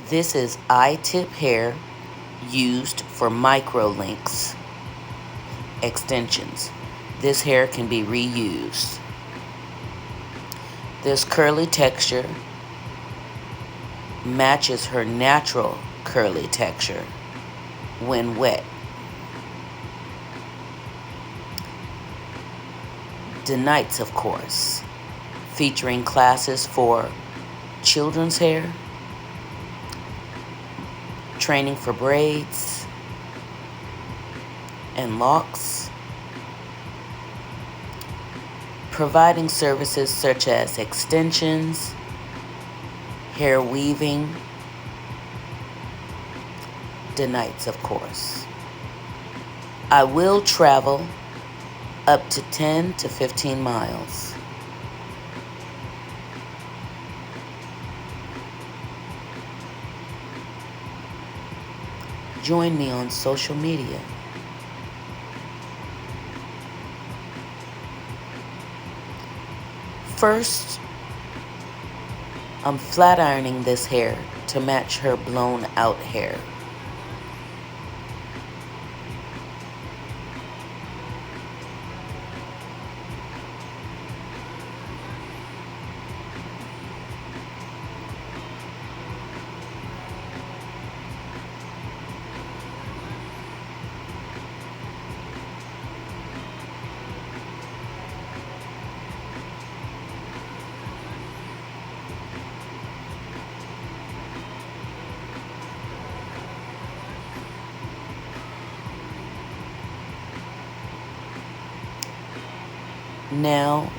This is I-tip hair used for micro links extensions. This hair can be reused. This curly texture matches her natural curly texture when wet. Denites, of course, featuring classes for children's hair, training for braids and locks, providing services such as extensions, hair weaving, Denites, of course. I will travel up to 10 to 15 miles. Join me on social media. First, I'm flat ironing this hair to match her blown out hair. Now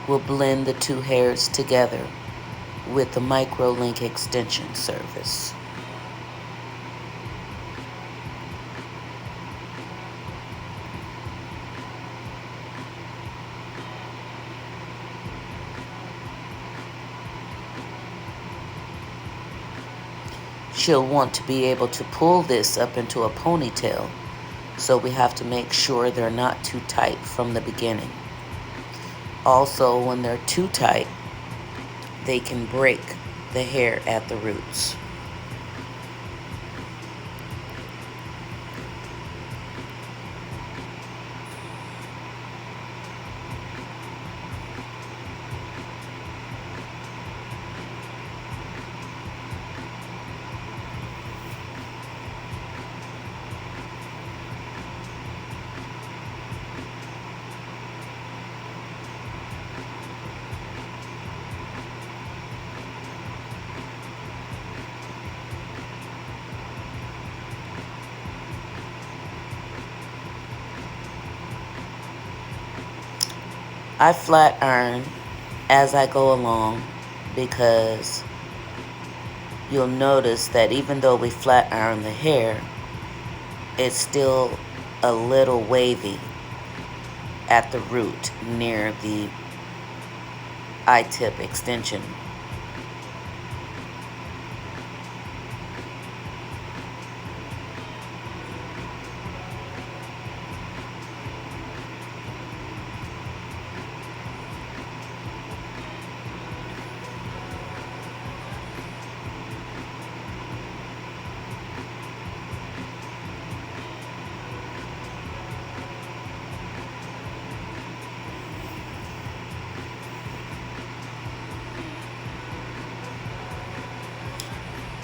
we'll blend the two hairs together with the micro link extension service. She'll want to be able to pull this up into a ponytail, so we have to make sure they're not too tight from the beginning. Also, when they're too tight, they can break the hair at the roots. I flat iron as I go along because you'll notice that even though we flat iron the hair, it's still a little wavy at the root near the I-tip extension.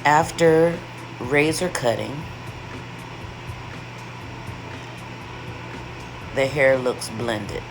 After razor cutting, the hair looks blended.